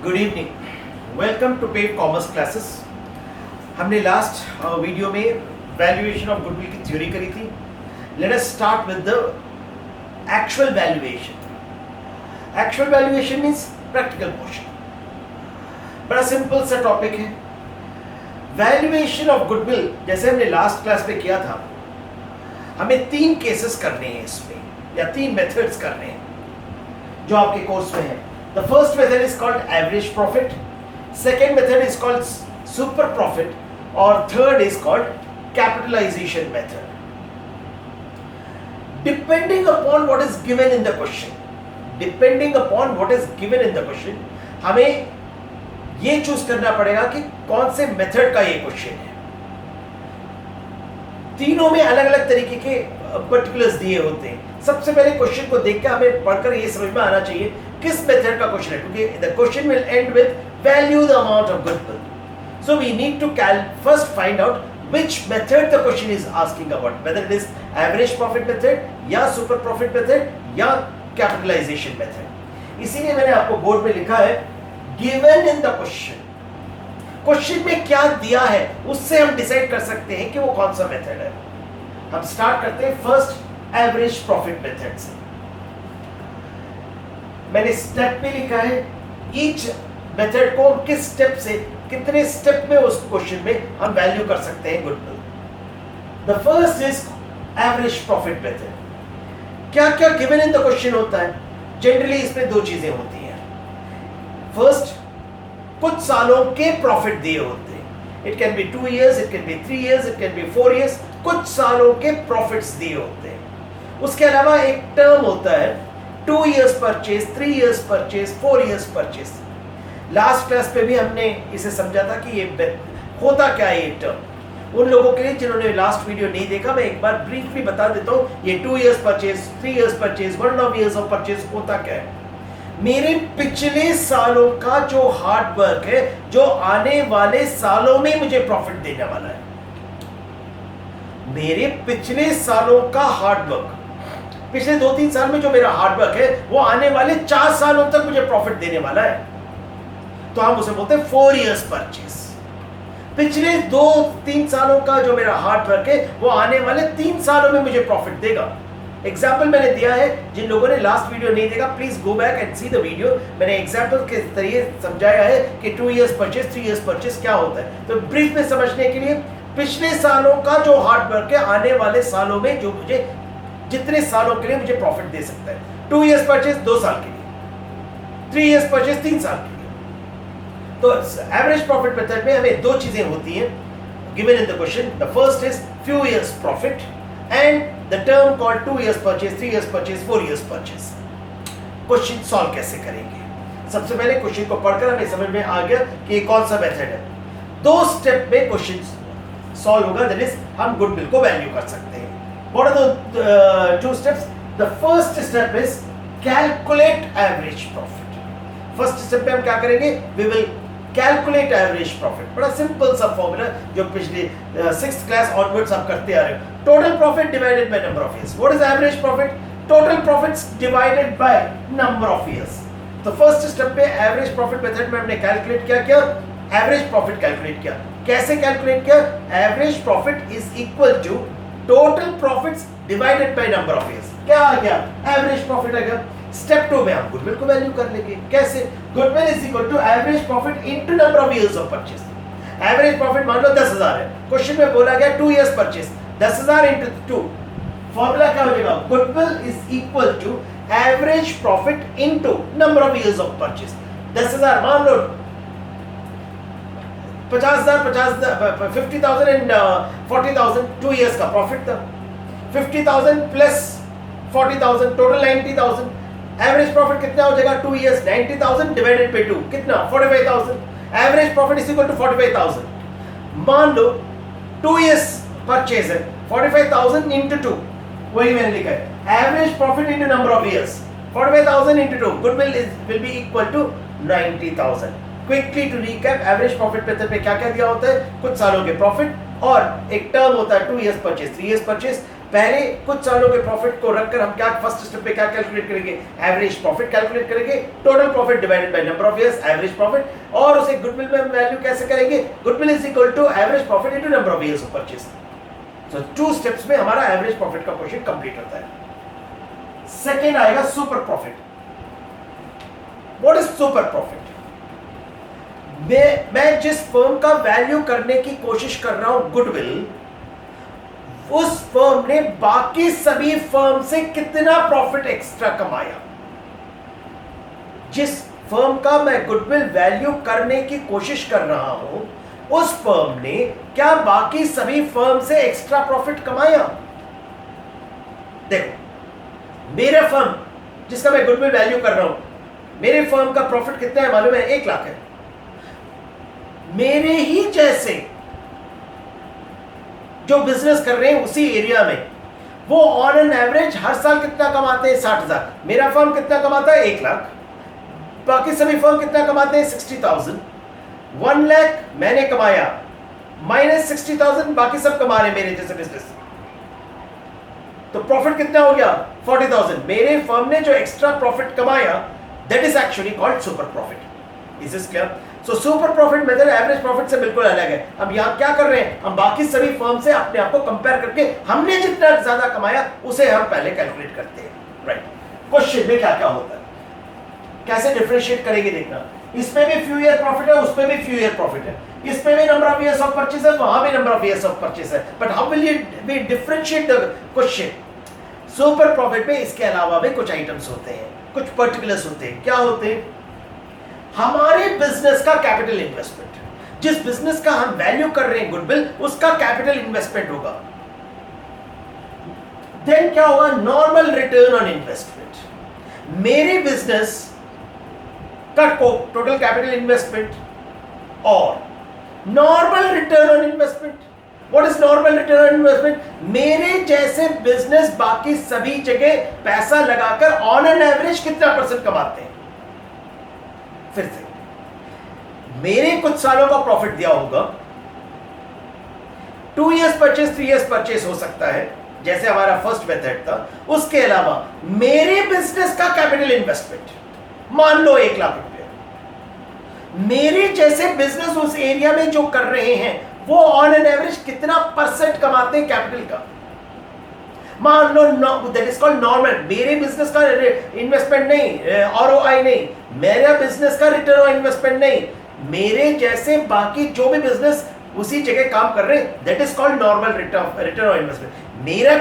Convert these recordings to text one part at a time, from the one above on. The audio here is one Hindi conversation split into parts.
Good evening, welcome to paid commerce classes. हमने लास्ट वीडियो में वैल्यूएशन ऑफ गुडविल की थ्योरी करी थी। Let us start with the actual valuation. Actual valuation means practical portion. बड़ा सिंपल सा टॉपिक है। वैल्यूएशन ऑफ गुडविल जैसे हमने लास्ट क्लास में किया था, हमें 3 केसेस करने हैं इसमें, या 3 मेथड्स करने हैं जो आपके कोर्स में है। The first method is called average profit, second method is called super profit, or third is called capitalization method. Depending upon what is given in the question, हमें ये चूज करना पड़ेगा कि कौन से मेथड का ये क्वेश्चन है। तीनों में अलग अलग तरीके के पर्टिकुलर्स दिए होते हैं। सबसे पहले क्वेश्चन को देखकर हमें पढ़कर ये समझ में आना चाहिए किस मेथड का क्वेश्चन है, क्योंकि the question will end with value the amount of goodwill. So we need to first find out which method the question is asking about, whether it is average profit method या super profit method या capitalization method। इसीलिए मैंने आपको बोर्ड में लिखा है given in the question। Question में क्या दिया है उससे हम डिसाइड कर सकते हैं कि वो कौन सा मेथड है। हम स्टार्ट करते हैं फर्स्ट एवरेज प्रॉफिट मेथड से। मैंने स्टेप पे लिखा है ईच मेथड को किस स्टेप से, कितने स्टेप में उस क्वेश्चन में हम वैल्यू कर सकते हैं goodwill. The first is average profit method. क्या क्या गिवन इन द क्वेश्चन होता है? जनरली इसमें 2 चीजें होती हैं। फर्स्ट, कुछ सालों के प्रॉफिट दिए होते हैं। It can be 2 years, it can be 3 years, it can be 4 years। कुछ सालों के प्रॉफिट्स दिए होते हैं। उसके अलावा एक टर्म होता है 2 years purchase, 3 years purchase, 4 years purchase. Last class पे भी हमने इसे समझा था कि ये होता क्या है ये टर्म। उन लोगों के लिए जिन्होंने लास्ट वीडियो नहीं देखा, मैं एक बार ब्रीफली बता देता हूँ। ये 2 years purchase, 3 years purchase, 1.5 years of purchase होता क्या है? मेरे पिछले सालों का जो हार्ड वर्क है, जो आने वाले सालों में मुझे प्रॉफिट देने वाला है। मेरे पिछले सालों का हार्ड वर्क, पिछले 2-3 साल में जो मेरा हार्ड वर्क है, वो आने वाले 4 सालों तक मुझे प्रॉफिट देने वाला है। तो हम उसे बोलते हैं 4 years परचेज। पिछले 2-3 सालों का जो मेरा हार्ड वर्क है, वो आने वाले 3 सालों में मुझे प्रॉफिट देगा। एग्जाम्पल मैंने दिया है, जिन लोगों ने लास्ट वीडियो नहीं देखा, please go back and see the video. मैंने एग्जाम्पल के जरिए समझाया है कि 2 years परचेज, 3 years परचेज क्या होता है। तो ब्रीफ में समझने के लिए, पिछले सालों का जो हार्ड वर्क है, आने वाले सालों में जो मुझे, जितने सालों के लिए मुझे प्रॉफिट दे सकता है। 2 years परचेज 2 साल के लिए, 3 years परचेज 3 साल के लिए। तो एवरेज प्रॉफिट मेथड में हमें 2 चीजें होती हैं given in the question. The first is few years profit and the term called 2 years purchase, 3 years purchase, 4 years purchase. Question solve कैसे करेंगे? सबसे पहले क्वेश्चन को पढ़कर हमें समझ में आ गया कि ये कौन सा मेथड है। 2 स्टेप में क्वेश्चन सॉल्व होगा, दैट इज हम गुडविल को वैल्यू कर सकते हैं। What are the 2 steps? The first step is calculate average profit. First step पे हम क्या करेंगे? We will calculate average profit। बड़ा सिंपल सा फॉर्मूला जो पिछले 6th क्लास ऑनवर्ड्स आप करते आ रहे हो। Total profit divided by number of years. What is average profit? Total profits divided by number of years. तो फर्स्ट स्टेप पे एवरेज प्रॉफिट मेथड में हमने कैलकुलेट किया एवरेज प्रॉफिट कैलकुलेट किया। कैसे कैलकुलेट किया? Average profit is equal to total profits divided by number of years. क्या आ गया? एवरेज प्रॉफिट आ गया। स्टेप 2 में हम गुडविल को वैल्यू कर लेंगे। कैसे? Goodwill is equal to average profit into number of years of purchase. Average profit मान लो 10,000 है, क्वेश्चन में बोला गया 2 years परचेज, 10,000 इनटू 2। फॉर्मूला क्या हो जाएगा? Goodwill is equal to average profit into number of years of purchase. 10,000 मान लो 50,000 50,000 एंड 40,000 2 years का प्रॉफिट था। 50,000 प्लस 40,000 टोटल 90,000। एवरेज प्रॉफिट कितना हो जाएगा? 2 years 90,000 डिवाइडेड बाय 2 कितना? 45,000। Average profit is equal to 45,000। मान लो 2 years परचेज है, 45,000 इनटू 2, वही मैंने लिखा है। Average profit into number of years, 45,000 into 2, goodwill will be equal to 90,000। Quickly to recap, average profit method पे क्या क्या दिया होता है? कुछ सालों के प्रॉफिट और एक टर्म होता है 2 years परचेज, 3 years परचेज। पहले कुछ सालों के प्रॉफिट को रखकर हम क्या फर्स्ट स्टेप पे क्या कैलकुलेट करेंगे, एवरेज प्रॉफिट कैलकुलेट करेंगे, total profit divided by number of years, average profit, और उसे गुडविल में वैल्यू कैसे करेंगे, goodwill is equal to average profit into number of years of purchase. So 2 steps में हमारा एवरेज प्रॉफिट का क्वेश्चन कंप्लीट होता है। सेकेंड आएगा super profit. What is super profit? मैं जिस फर्म का वैल्यू करने की कोशिश कर रहा हूं गुडविल, उस फर्म ने बाकी सभी फर्म से कितना प्रॉफिट एक्स्ट्रा कमाया। जिस फर्म का मैं गुडविल वैल्यू करने की कोशिश कर रहा हूं, उस फर्म ने क्या बाकी सभी फर्म से एक्स्ट्रा प्रॉफिट कमाया। देखो, मेरा फर्म जिसका मैं गुडविल वैल्यू कर रहा हूं, मेरे फर्म का प्रॉफिट कितना है मालूम है? 1 लाख है। मेरे ही जैसे जो बिजनेस कर रहे हैं उसी एरिया में, वो ऑन एन एवरेज हर साल कितना कमाते हैं? 60,000। मेरा फर्म कितना कमाता है? 1 लाख। बाकी सभी फर्म कितना कमाते हैं? 60,000। 1 लाख मैंने कमाया, माइनस 60,000 बाकी सब कमा रहे हैं मेरे जैसे बिजनेस, तो प्रॉफिट कितना हो गया? 40,000। मेरे फर्म ने जो एक्स्ट्रा प्रॉफिट कमाया, that is actually called super profit. Is this clear? So super profit method average profit से बिल्कुल अलग है। हम यहां क्या कर रहे हैं, हम बाकी सभी फर्म से अपने आप को कंपेयर करके हमने जितना ज्यादा कमाया उसे हम पहले कैलकुलेट करते हैं। राइट? क्वेश्चन में क्या क्या होता है, कैसे डिफरेंशिएट करेंगे देखना। इसमें भी फ्यू ईयर प्रॉफिट है, उसमें भी फ्यू ईयर प्रॉफिट है, इसमें भी number of years of purchase है, वहां भी number of years of purchase है, but how will we differentiate the question. Super profit में इसके अलावा भी कुछ आइटम्स होते हैं, कुछ पर्टिकुलर्स होते हैं। क्या होते हैं? हमारे बिजनेस का कैपिटल इन्वेस्टमेंट, जिस बिजनेस का हम वैल्यू कर रहे हैं गुडविल, उसका कैपिटल इन्वेस्टमेंट होगा। देन क्या होगा? Normal return on investment. मेरे बिजनेस का टोटल कैपिटल इन्वेस्टमेंट और normal return on investment. What is normal return on investment? मेरे जैसे बिजनेस बाकी सभी जगह पैसा लगाकर ऑन एन एवरेज कितना % कमाते हैं। फिर से मेरे कुछ सालों का प्रॉफिट दिया होगा, 2 इयर्स परचेस 3 इयर्स परचेस हो सकता है जैसे हमारा फर्स्ट मेथड था। उसके अलावा मेरे बिजनेस का कैपिटल इन्वेस्टमेंट मान लो 1 लाख रुपया, मेरे जैसे बिजनेस उस एरिया में जो कर रहे हैं वो ऑन एन एवरेज कितना % कमाते हैं कैपिटल का। मान लो दैट इज कॉल्ड नॉर्मल। मेरे बिजनेस का इन्वेस्टमेंट नहीं, आरओआई नहीं, मेरा बिजनेस का रिटर्न ऑन इन्वेस्टमेंट नहीं, मेरे जैसे बाकी जो भी बिजनेस उसी जगह काम कर रहे हैं, that is called normal return on investment. मेरा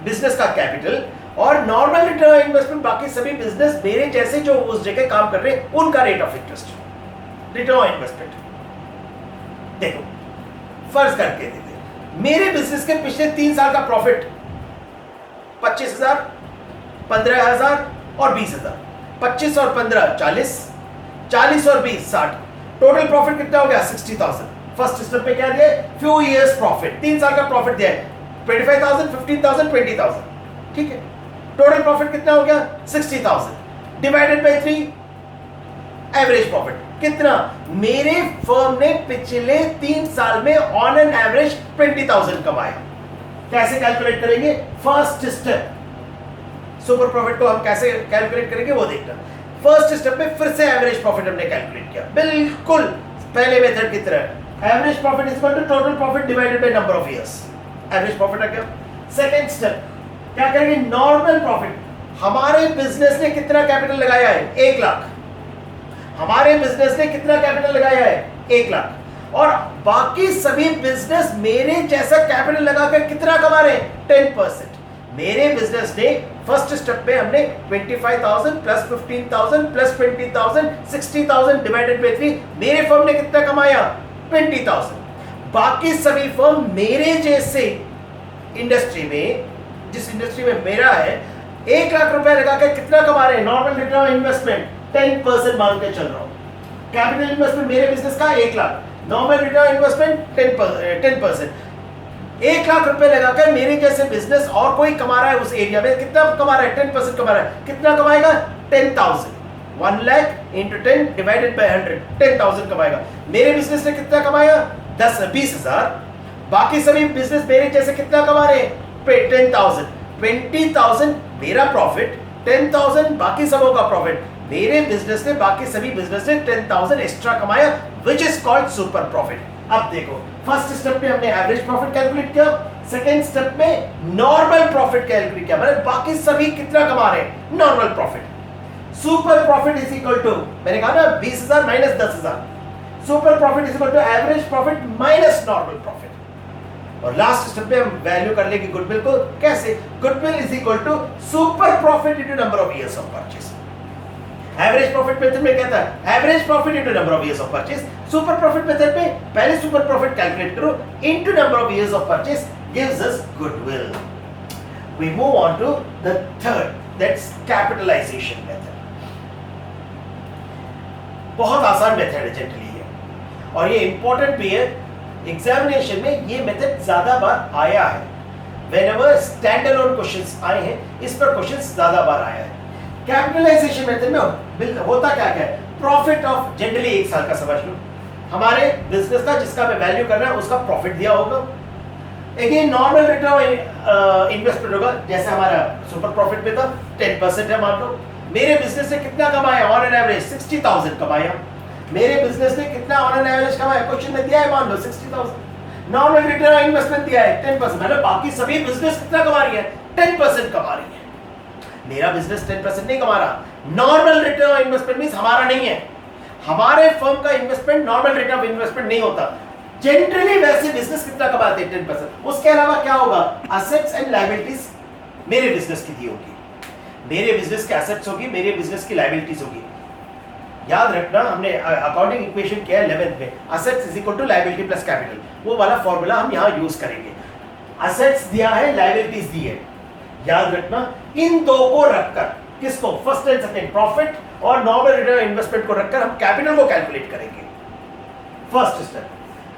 बिजनेस का कैपिटल और नॉर्मल रिटर्न ऑन इन्वेस्टमेंट, बाकी सभी बिजनेस मेरे जैसे जो उस जगह काम कर रहे हैं उनका rate of interest, return on investment. देखो, फर्ज करके देखिए, मेरे बिजनेस के पिछले 3 साल का प्रॉफिट 25,000, 15,000 और 20,000। 25 और 15 40, 40 और 20 60, टोटल प्रॉफिट कितना हो गया? 60,000। फर्स्ट स्टेप पे क्या दिया? फ्यू इयर्स प्रॉफिट, 3 साल का प्रॉफिट दिया है, 25,000, 15,000, 20,000। ठीक है, टोटल प्रॉफिट कितना हो गया? 60,000 डिवाइडेड बाय 3, एवरेज प्रॉफिट कितना? मेरे फर्म ने पिछले 3 साल में ऑन एन एवरेज 20,000 कमाया। कैसे कैलकुलेट करेंगे? फर्स्ट स्टेप सुपर प्रॉफिट को हम कैसे कैलकुलेट करेंगे वो देखना। फर्स्ट स्टेप में फिर से एवरेज प्रॉफिट हमने कैलकुलेट किया, बिल्कुल पहले मेथड की तरह। Average profit is equal to total profit divided by number of years, average profit आ गया। सेकंड स्टेप क्या करेंगे? Normal profit. हमारे बिजनेस ने कितना कैपिटल लगाया है? 1 लाख। हमारे बिजनेस ने कितना कैपिटल लगाया है? 1 लाख। और बाकी सभी बिजनेस मेरे जैसा कैपिटल लगाकर कितना कमा रहे हैं? 10%। मेरे बिजनेस ने फर्स्ट स्टेप में हमने 25,000 प्लस 15,000 प्लस 20,000 60,000 डिवाइडेड बाय 3, मेरे फर्म ने कितना कमाया? 20,000। बाकी सभी फर्म मेरे जैसे इंडस्ट्री में, जिस इंडस्ट्री में मेरा है, 1 लाख रुपए लगाकर कितना कमा रहे हैं? नॉर्मल रिटर्न ऑन इन्वेस्टमेंट 10% मान के चल रहा हूं। कैपिटल इन्वेस्टमेंट मेरे बिजनेस का 1 lakh, normal return investment 10%। 1 lakh रुपए लगाकर मेरे जैसे बिजनेस और कोई कमा रहा है उस एरिया में, कितना कमा रहा है? 10% कमा रहा है। कितना कमाएगा? 10,000। 1 लाख इंटू 10 डिवाइडेड बाय 100, 10,000 कमाएगा। मेरे बिजनेस ने कितना कमाया? 20,000। बाकी सभी बिजनेस मेरे जैसे कितना कमा रहे हैं? पे 10,000, 20,000 मेरा प्रॉफिट, 10,000 बाकी सबों का प्रॉफिट। मेरे बिजनेस ने, बाकी सभी बिजनेस ने 10,000 एक्स्ट्रा कमाया, which is called super profit. अब देखो, फर्स्ट स्टेप में हमने एवरेज प्रॉफिट कैलकुलेट किया, सेकेंड स्टेप में नॉर्मल प्रॉफिट कैलकुलेट किया, मतलब बाकी सभी कितना कमा रहे हैं, normal profit. Super profit is equal to, मैंने कहा ना 20,000 minus 10,000, super profit is equal to average profit minus normal profit. और लास्ट स्टेप में हम वैल्यू कर लेंगे गुडविल को, कैसे, goodwill is equal to super profit into number of years of purchase. Average profit method में कहता है average profit into number of years of purchase. Super profit method में पहले सुपर प्रॉफिट कैलकुलेट करो into number of years of purchase gives us goodwill. We move on to the third, that's capitalization method. बहुत आसान मेथड है जनरली ये, और ये इंपॉर्टेंट भी है। एग्जामिनेशन में ये मेथड ज्यादा बार आया है, whenever standalone questions आए हैं इस पर क्वेश्चंस ज्यादा बार आया है। कैपिटलाइजेशन मेथड में होता क्या क्या है, प्रॉफिट ऑफ, जनरली एक साल का समझ लो, हमारे बिजनेस का जिसका हमें वैल्यू करना है उसका प्रॉफिट दिया होगा। अगेन नॉर्मल रिटर्न इन्वेस्टमेंट होगा, जैसे हमारा सुपर प्रॉफिट में था 10% है, मान लो मेरे बिजनेस ने कितना कमाया, ऑन एन एवरेज 60,000 कमाया। मेरे बिजनेस ने कितना ऑन एन एवरेज कमाया, क्वेश्चन में दिया है मान लो 60,000। नॉर्मल रिटर्न ऑन इन्वेस्टमेंट दिया है 10%, मतलब बाकी सभी बिजनेस कितना कमा रही है, 10% कमा रही है। मेरा बिजनेस 10% नहीं कमा रहा। Normal return on investment means हमारा नहीं है, हमारे फर्म का investment normal rate of investment नहीं होता। जनरली वैसे बिजनेस कितना कमाते हैं, 10%। उसके अलावा क्या होगा, असेट्स एंड लायबिलिटीज मेरे बिजनेस की दी होगी, मेरे बिजनेस के असेट्स होगी, मेरे बिजनेस की लायबिलिटीज होगी। याद रखना, हमने अकाउंटिंग इक्वेशन किया 11th में, assets is equal to liability plus capital, वो वाला फॉर्मूला हम यहाँ यूज करेंगे। असेट्स दिया है, लायबिलिटीज दी है, याद रखना इन दो को रखकर, किसको, फर्स्ट एंड सेकंड, प्रॉफिट और नॉर्मल रिटर्न इन्वेस्टमेंट को रखकर हम कैपिटल को कैलकुलेट करेंगे। First step,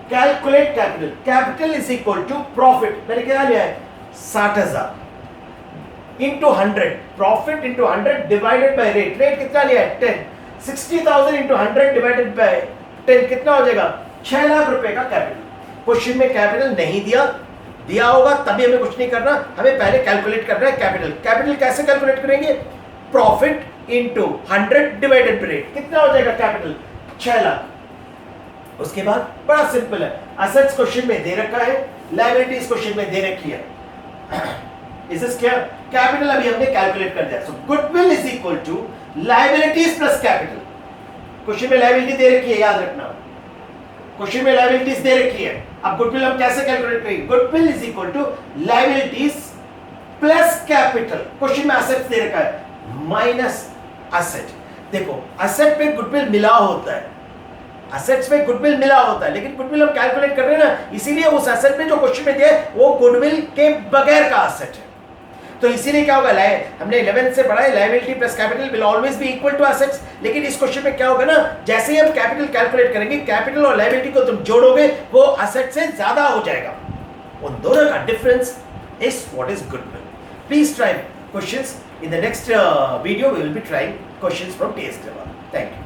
calculate capital. Capital is equal to profit, मैंने क्या लिया है 60,000 into 100, profit into 100 divided by rate, rate कितना लिया है 10, 60,000 इंटू 100 डिवाइडेड बाय 10 कितना हो जाएगा, 6 लाख रुपए का कैपिटल। क्वेश्चन में कैपिटल नहीं दिया, दिया होगा तभी हमें कुछ नहीं करना, हमें पहले कैलकुलेट करना है कैपिटल। कैपिटल कैसे कैलकुलेट करेंगे, profit into 100 divided by rate, कितना हो जाएगा कैपिटल, 6 लाख। उसके बाद बड़ा सिंपल है, असेट्स क्वेश्चन में दे रखा है, लायबिलिटीज क्वेश्चन में दे रखी है, इज दिस क्लियर। कैपिटल अभी हमने कैलकुलेट कर दिया, so goodwill is equal to liabilities plus capital. Question में लायबिलिटी दे रखी है, याद रखना, क्वेश्चन में लायबिलिटीज दे रखी है। अब गुडविल हम कैसे कैलकुलेट करेंगे, goodwill is equal to liabilities plus capital, question में असेट्स दे रखा है माइनस असेट। देखो असेट पे गुडविल मिला होता है, असेट्स में गुडविल मिला होता है, लेकिन गुडविल हम कैलकुलेट कर रहे हैं ना, इसीलिए उस असेट में जो क्वेश्चन में दिया है वो गुडविल के बगैर का असेट है। तो इसीलिए क्या होगा, हमने 11th से पढ़ा है liability plus capital will always be equal to assets, लेकिन इस क्वेश्चन में क्या होगा ना, जैसे ही हम कैपिटल कैलकुलेट करेंगे, कैपिटल और लायबिलिटी को तुम जोड़ोगे वो असेट से ज्यादा हो जाएगा। उन दोनों का difference is what is goodwill. Please try questions in the next video, we will be trying questions from test. Thank you.